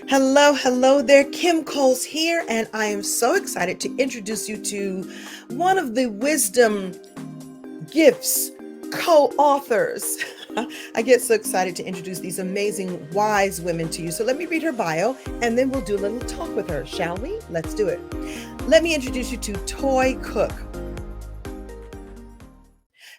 Hello, hello there. Kim Coles here, and I am so excited to introduce you to one of the Wisdom Gifts co-authors. I get so excited to introduce these amazing, wise women to you. So let me read her bio, and then we'll do a little talk with her, shall we? Let's do it. Let me introduce you to Toye Cook.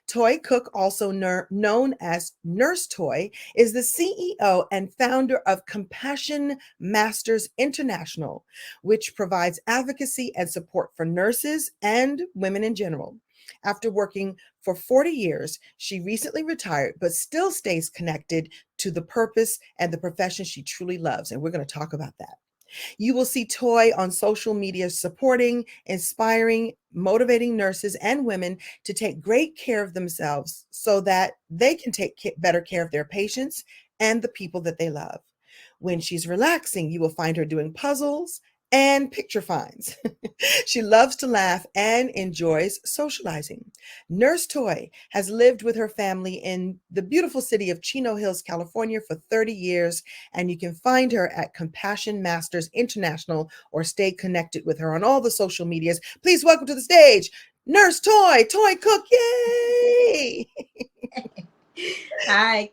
Toye Cook, also known as Nurse Toye, is the CEO and founder of Compassion Masters International, which provides advocacy and support for nurses and women in general. After working for 40 years, she recently retired, but still stays connected to the purpose and the profession she truly loves. And we're going to talk about that. You will see Toye on social media supporting, inspiring, motivating nurses and women to take great care of themselves so that they can take better care of their patients and the people that they love. When she's relaxing, you will find her doing puzzles and picture finds. She loves to laugh and enjoys socializing. Nurse Toye has lived with her family in the beautiful city of Chino Hills, California for 30 years, and you can find her at Compassion Masters International or stay connected with her on all the social medias. Please welcome to the stage, Nurse Toye, Toye Cook. Yay! Hi.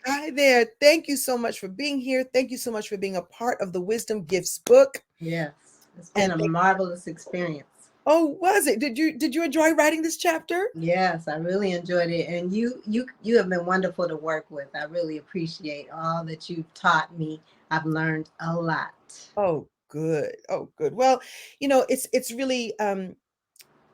Hi there. Thank you so much for being here. Thank you so much for being a part of the Wisdom Gifts book. Yes, it's been And a marvelous experience. oh, was it? Did you enjoy writing this chapter? Yes, I really enjoyed it, and you have been wonderful to work with. I really appreciate all that you've taught me. I've learned a lot. Oh, good. Oh, good. Well, it's really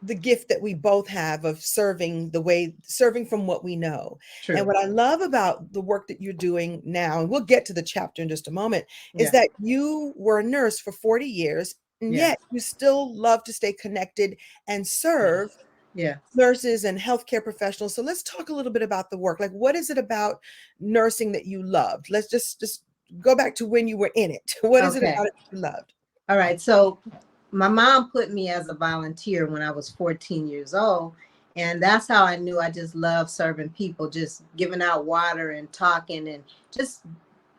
the gift that we both have of serving from what we know. And True. what I love about the work that you're doing now, and we'll get to the chapter in just a moment, is Yeah. that you were a nurse for 40 years, and Yes. yet you still love to stay connected and Yes. serve Yes. nurses and healthcare professionals. So let's talk a little bit about the work. Like, what is it about nursing that you loved? Let's just go back to when you were in it. What is it Okay. about it that you loved? All right. So my mom put me as a volunteer when I was 14 years old. And that's how I knew I just love serving people, just giving out water and talking and just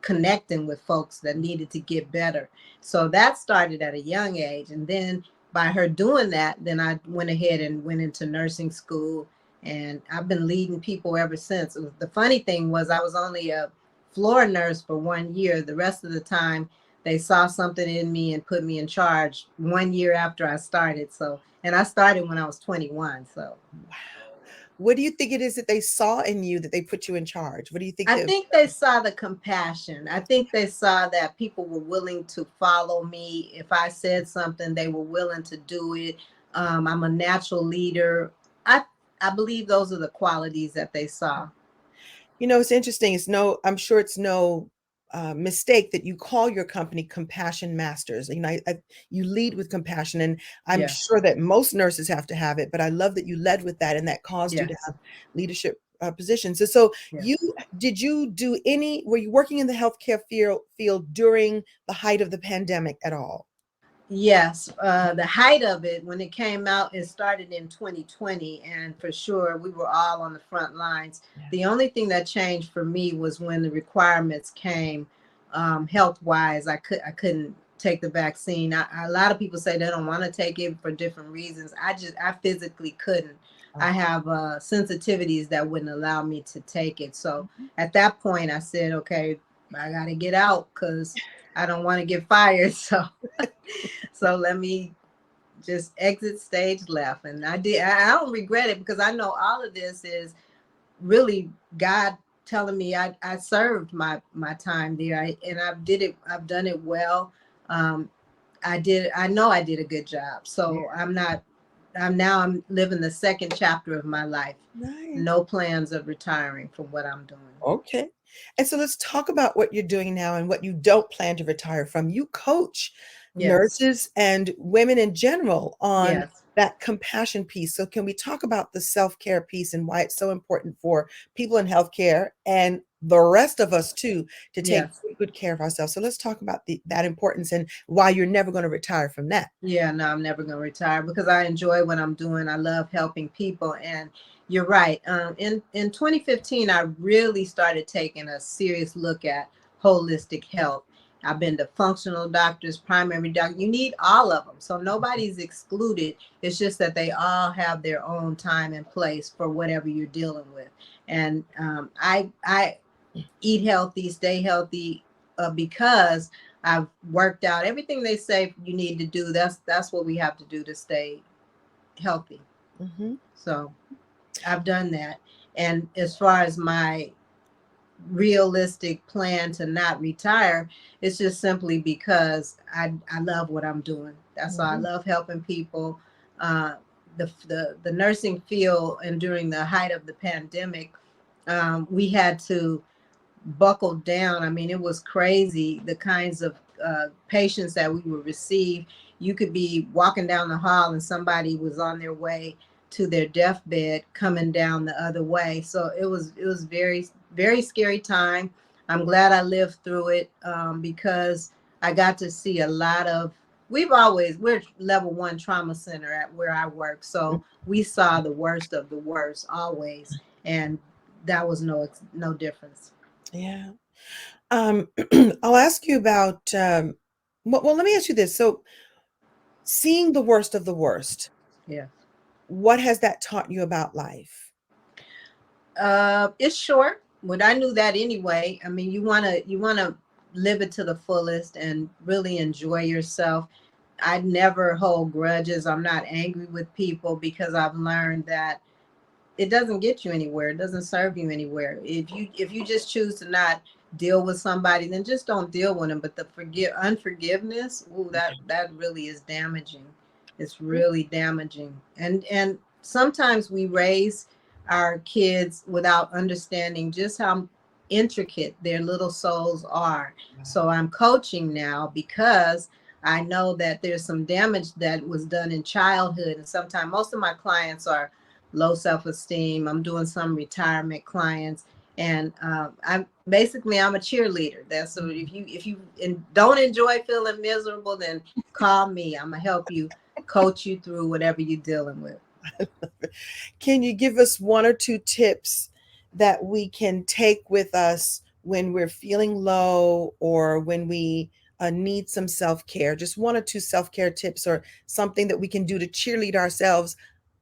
connecting with folks that needed to get better. So that started at a young age. And then by her doing that, then I went ahead and went into nursing school. And I've been leading people ever since. The funny thing was, I was only a floor nurse for 1 year. The rest of the time, they saw something in me and put me in charge 1 year after I started. So, and I started when I was 21. So, Wow. What do you think it is that they saw in you that they put you in charge? What do you think I that? think they saw the compassion. I think they saw that people were willing to follow me. If I said something, they were willing to do it. I'm a natural leader. I I believe those are the qualities that they saw. It's interesting. I'm sure it's no mistake that you call your company Compassion Masters. You lead with compassion, and I'm Yeah. sure that most nurses have to have it. But I love that you led with that, and that caused you to Yes. have leadership positions. And so, Yeah. were you working in the healthcare field during the height of the pandemic at all? Yes, the height of it when it came out, it started in 2020, and for sure we were all on the front lines. Yeah. The only thing that changed for me was when the requirements came, health wise. I couldn't take the vaccine. A lot of people say they don't want to take it for different reasons. I physically couldn't. I Oh. have sensitivities that wouldn't allow me to take it. So Mhm. at that point, I said, okay, I got to get out because I don't want to get fired. So let me just exit stage left. And I did. I don't regret it because I know all of this is really God telling me I served my time there. And I've done it well. Um, I know I did a good job. Yeah. So I'm living the second chapter of my life. Nice. No plans of retiring from what I'm doing. Okay. And so let's talk about what you're doing now and what you don't plan to retire from. You coach Yes. nurses and women in general on Yes. that compassion piece. So can we talk about the self-care piece and why it's so important for people in healthcare and the rest of us too to take Yes. good care of ourselves? So let's talk about that importance and why you're never going to retire from that. Yeah, no, I'm never going to retire because I enjoy what I'm doing. I love helping people. And you're right. In 2015, I really started taking a serious look at holistic health. I've been to functional doctors, primary doctor. You need all of them. So nobody's excluded. It's just that they all have their own time and place for whatever you're dealing with. And I eat healthy, stay healthy, because I've worked out everything they say you need to do. That's what we have to do to stay healthy. Mm-hmm. So I've done that. And as far as my realistic plan to not retire, it's just simply because I love what I'm doing. That's all. I Mm-hmm. love helping people. Uh, the nursing field, and during the height of the pandemic, we had to buckled down. I mean, it was crazy the kinds of patients that we would receive. You could be walking down the hall and somebody was on their way to their deathbed coming down the other way. So it was very scary time. I'm glad I lived through it, because I got to see a lot of. We're level 1 trauma center at where I work, so we saw the worst of the worst always, and that was no difference. Yeah. Um, I'll ask you about, well, let me ask you this. So, seeing the worst of the worst, Yeah. what has that taught you about life? It's short, but I knew that anyway. I mean, you wanna live it to the fullest and really enjoy yourself. I never hold grudges. I'm not angry with people because I've learned that it doesn't get you anywhere. It doesn't serve you anywhere. If you just choose to not deal with somebody, then just don't deal with them. But the unforgiveness, ooh, that really is damaging. It's really damaging. And sometimes we raise our kids without understanding just how intricate their little souls are. So I'm coaching now because I know that there's some damage that was done in childhood, and sometimes most of my clients are low self-esteem. I'm doing some retirement clients, and I'm a cheerleader. That's so if you don't enjoy feeling miserable, then call me. I'm gonna help you, coach you through whatever you're dealing with. Can you give us one or two tips that we can take with us when we're feeling low or when we need some self care? Just one or two self care tips or something that we can do to cheerlead ourselves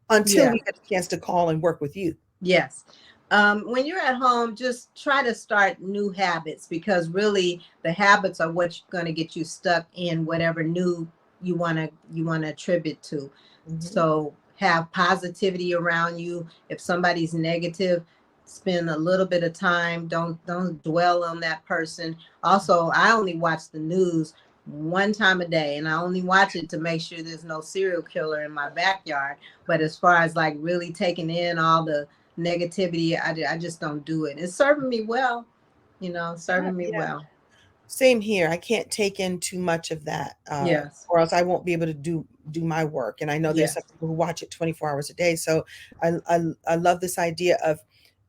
until Yeah. we get a chance to call and work with you. Yes. When you're at home, just try to start new habits, because really the habits are what's going to get you stuck in whatever new you want to attribute to. Hmm. So have positivity around you. If somebody's negative, spend a little bit of time. Don't dwell on that person. Also, I only watch the news one time a day, and I only watch it to make sure there's no serial killer in my backyard. But as far as like really taking in all the negativity, I just don't do it. It's serving me well, serving me Yeah. well. Same here. I can't take in too much of that, Yes. or else I won't be able to do my work. And I know there's some Yes. people who watch it 24 hours a day. So I love this idea of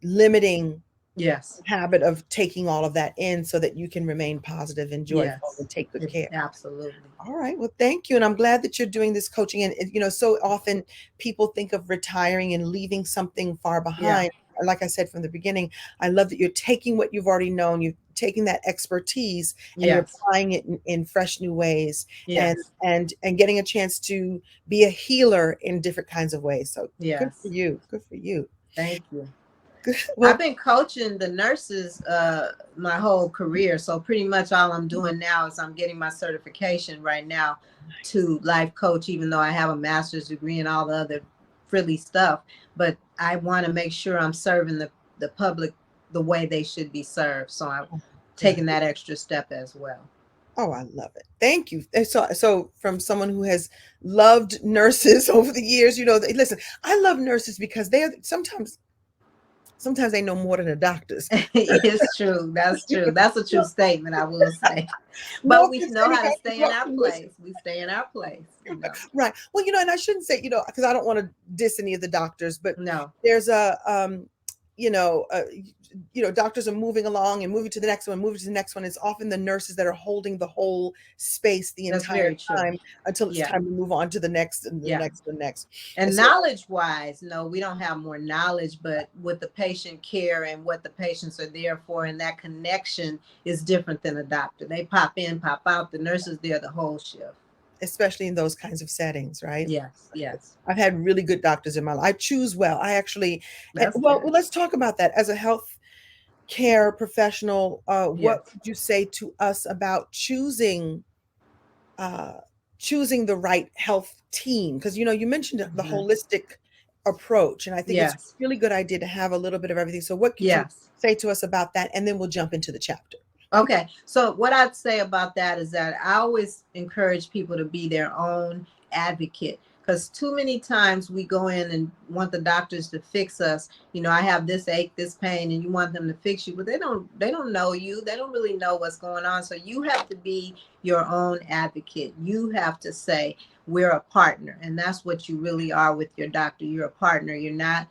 limiting Yes. the habit of taking all of that in so that you can remain positive and joyful Yes. and take good care. Absolutely. All right. Well, thank you. And I'm glad that you're doing this coaching. And, so often people think of retiring and leaving something far Yeah. behind. Like I said from the beginning, I love that you're taking what you've already known, you're taking that expertise and you're Yes. applying it in fresh new ways and Yes. and getting a chance to be a healer in different kinds of ways. So good for Yes. you. Good for you. Thank you. Good. I've Well, been coaching the nurses my whole career. So pretty much all I'm doing now is I'm getting my certification right now to life coach, even though I have a master's degree and all the other frilly stuff. But I want to make sure I'm serving the public the way they should be served. So I'm good. taking that extra step as well. Oh, I love it. Thank you. And so from someone who has loved nurses over the years, listen, I love nurses because they're sometimes they know more than the doctors. It's true. That's true. That's a true statement, I will say. But More we know concerning how to how to stay in talk our to nurses. place. We stay in our place. Right. Well, and I shouldn't say, because I don't want to diss any of the doctors, but No. there's you know, doctors are moving along and moving to the next one, moving to the next one. It's often the nurses that are holding the whole space the That's entire very true. time until it's Yeah. time to move on to the next and the Yeah. next and the next. And And so, knowledge wise, no, we don't have more knowledge, but with the patient care and what the patients are there for, and that connection is different than a doctor. They pop in, pop out. The nurses there the whole shift. especially in those kinds of settings, right? Yes, yes. I've had really good doctors in my life. I choose well. I actually, and That's good. let's talk about that as a health care professional. What Yes. would you say to us about uh, choosing the right health team? Because you mentioned the Mhm. holistic approach, and I think it's a Yes. really good idea to have a little bit of everything. So, what could you Yes. say to us about that? And then we'll jump into the chapter. Okay. So what I'd say about that is that I always encourage people to be their own advocate, because too many times we go in and want the doctors to fix us. I have this ache, this pain, and you want them to fix you, but they don't know you. They don't really know what's going on. So you have to be your own advocate. You have to say, we're a partner. And that's what you really are with your doctor. You're a partner. You're not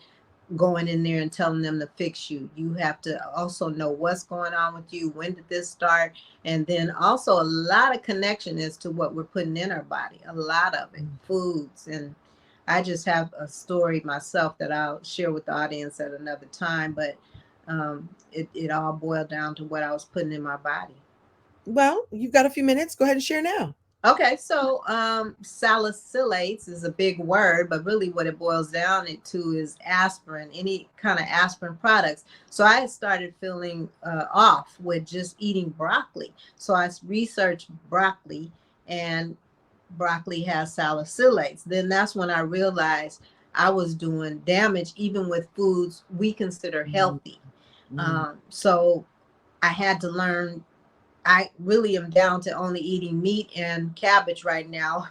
going in there and telling them to fix you. You have to also know what's going on with you. When did this start? And then also a lot of connection as to what we're putting in our body, a lot of it, foods. And I just have a story myself that I'll share with the audience at another time, but it all boiled down to what I was putting in my body. Well, you've got a few minutes. Go ahead and share now. Okay, so salicylates is a big word, but really what it boils down to is aspirin, any kind of aspirin products. So I had started feeling off with just eating broccoli. So I researched broccoli, and broccoli has salicylates. Then that's when I realized I was doing damage even with foods we consider Mm, healthy. mm, So I had to learn. I really am down to only eating meat and cabbage right now,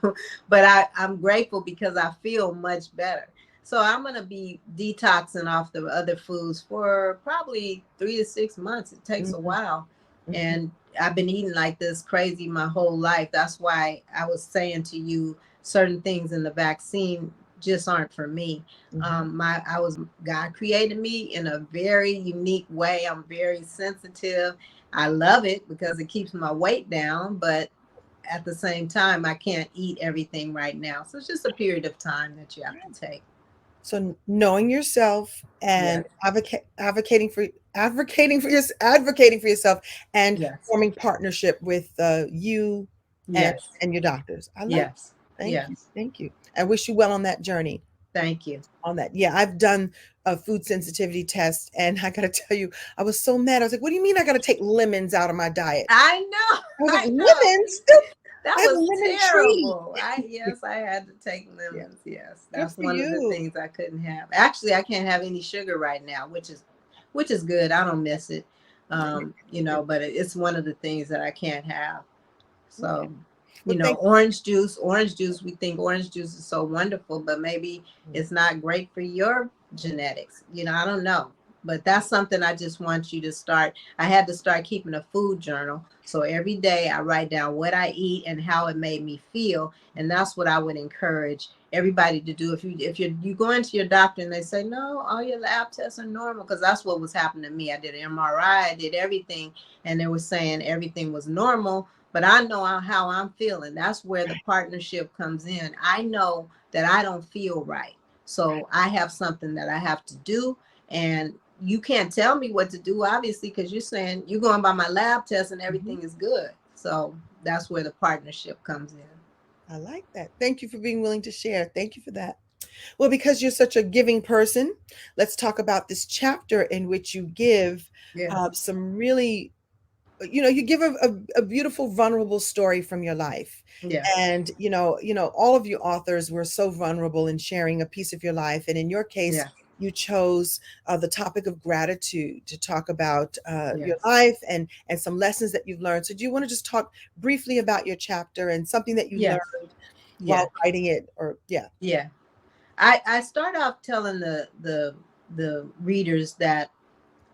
but I'm grateful because I feel much better. So I'm going to be detoxing off the other foods for probably 3 to 6 months. It takes a mhm, while. mhm, And I've been eating like this crazy my whole life. That's why I was saying to you, certain things in the vaccine just aren't for me. mhm. God created me in a very unique way. I'm very sensitive. I love it because it keeps my weight down, but at the same time, I can't eat everything right now. So it's just a period of time that you have to take. So knowing yourself and Yes, advocating for yourself and yes, forming partnership with you and yes, your doctors. I like. yes, Thank you, yes. thank you. I wish you well on that journey. Thank you. On that, yeah, I've done a food sensitivity test, and I got to tell you, I was so mad. I was like, "What do you mean I got to take lemons out of my diet?" I know, I was like, I know. "Lemons? Still, That I have a was lemon tree." terrible. I had to take Yeah, lemons. Yes, good that's for one of the you. things I couldn't have. Actually, I can't have any sugar right now, which is good. I don't miss it. But it's one of the things that I can't have. Okay. So, Well, thank orange juice, we think orange juice is so wonderful, but maybe you. it's not great for your genetics. I don't know. But that's something I just want you to start. I had to start keeping a food journal. So every day I write down what I eat and how it made me feel. And that's what I would encourage everybody to do. If you go into your doctor and they say, no, all your lab tests are normal, because that's what was happening to me. I did an MRI, I did everything, and they were saying everything was normal, but I know how I'm feeling. That's where the partnership comes in. I know that I don't feel right. So I have something that I have to do. And you can't tell me what to do, obviously, because you're saying you're going by my lab test and Mhm. everything is good. So that's where the partnership comes in. I like that. Thank you for being willing to share. Thank you for that. Well, because you're such a giving person, let's talk about this chapter in which you give Yes. some really, you give a beautiful, vulnerable story from your life. Yes. And all of you authors were so vulnerable in sharing a piece of your life. And in your case, Yes. you chose the topic of gratitude to talk about your Yes. life and some lessons that you've learned. So, do you want to just talk briefly about your chapter and something that you Yes. learned Yeah. while writing it? Or yeah. Yeah. I start off telling the readers that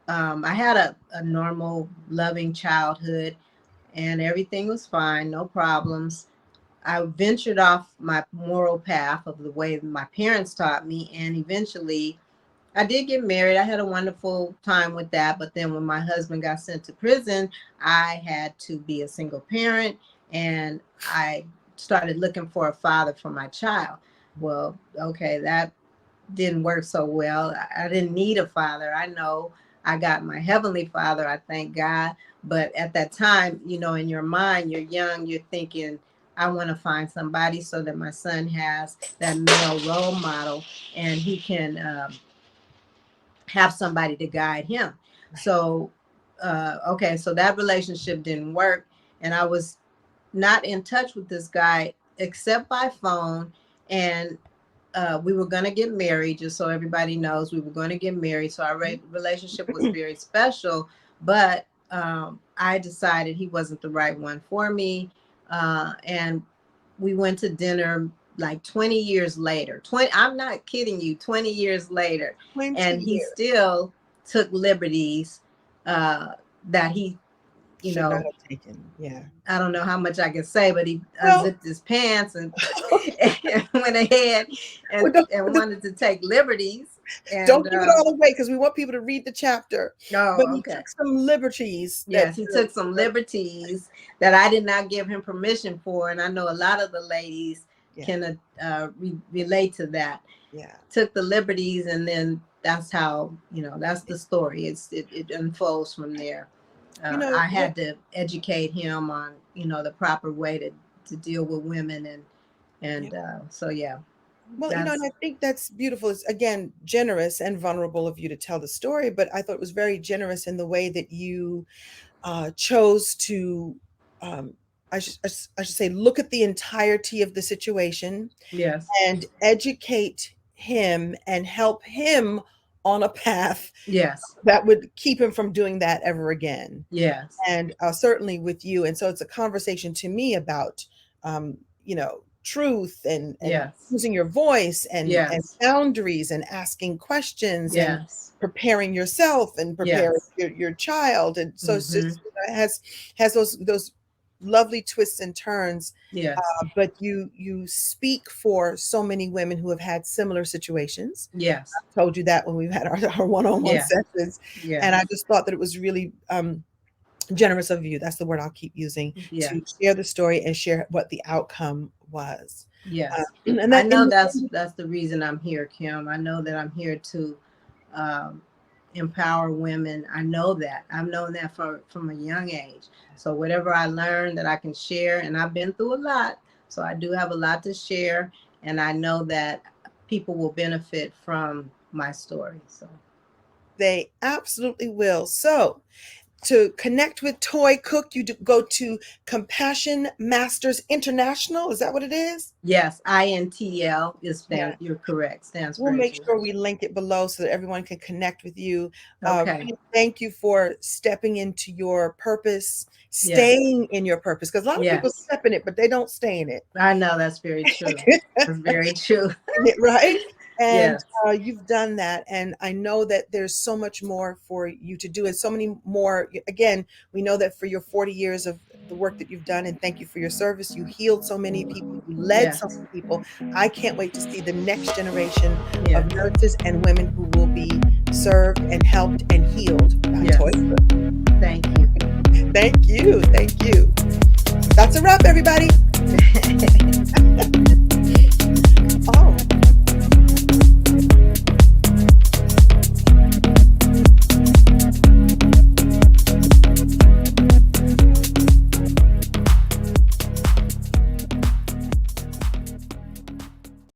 I had a normal, loving childhood, and everything was fine, no problems. I ventured off my moral path of the way my parents taught me, and eventually I did get married. I had a wonderful time with that. But then when my husband got sent to prison, I had to be a single parent, and I started looking for a father for my child. Well, okay, that didn't work so well. I didn't need a father. I know I got my heavenly father. I thank God. But at that time, you know, in your mind, you're young, you're thinking, I want to find somebody so that my son has that male role model and he can have somebody to guide him. Right. So, okay, so that relationship didn't work. And I was not in touch with this guy except by phone. And we were going to get married, just so everybody knows we were going to get married. So our relationship was very special, but I decided he wasn't the right one for me. And we went to dinner like 20 years later. 20, I'm not kidding you, 20 years later. 20 And he years. still took liberties that he, you Should not know, have taken. Yeah. I don't know how much I can say, but he Well, unzipped his pants and, and went ahead well, and wanted to take liberties. And don't give it all away because we want people to read the chapter. But oh, he okay. took some liberties that Yes, he took some liberties that I did not give him permission for, and I know a lot of the ladies yeah, can relate to that. yeah. Took the liberties, and then that's how, you know, that's the story. It unfolds from there. You know, I had to educate him on, you know, the proper way to deal with women, yeah. and so yeah, Well, you know, and that's I think that's beautiful. It's again generous and vulnerable of you to tell the story, but I thought it was very generous in the way that you chose to, um, I should say, look at the entirety of the situation yes, and educate him and help him on a path yes, that would keep him from doing that ever again. yes, And certainly with you. And so it's a conversation to me about, you know, truth and yes, using your voice and yes, boundaries and asking questions and yes, preparing yourself and preparing yes, your child. And so it's mm-hmm. just, you know, it has those lovely twists and turns. Yes, But you speak for so many women who have had similar situations. yes, Told you that when we've had our one-on-one yeah, sessions. And I yes, just thought that it was really generous of you. That's the word I'll keep using to yes, share the story and share what the outcome was. yes. And I that know in that's the reason I'm here, Kim. I know that I'm here to um, empower women. I know that. I've known that from a young age. So whatever I learned that I can share, and I've been through a lot, so I do have a lot to share, and I know that people will benefit from my story. So they absolutely will. So to connect with Toye Cook, you go to Compassion Masters International. Is that what it is? yes, INTL is Yeah. stand. You're correct. Stands We'll for make sure international. we link it below so that everyone can connect with you. Okay. Really thank you for stepping into your purpose, Yes. staying in your purpose, because a lot of people Yes. step in it, but they don't stay in it. I know that's very true. That's very true. Right? And Yes. you've done that. And I know that there's so much more for you to do, and so many more. Again, we know that for your 40 years of the work that you've done, and thank you for your service. You healed so many people, you led so Yes. many people. I can't wait to see the next generation of Yes. nurses and women who will be served and helped and healed by Toye Yes. Cook. Thank you. Thank you. Thank you. That's a wrap, everybody. Oh.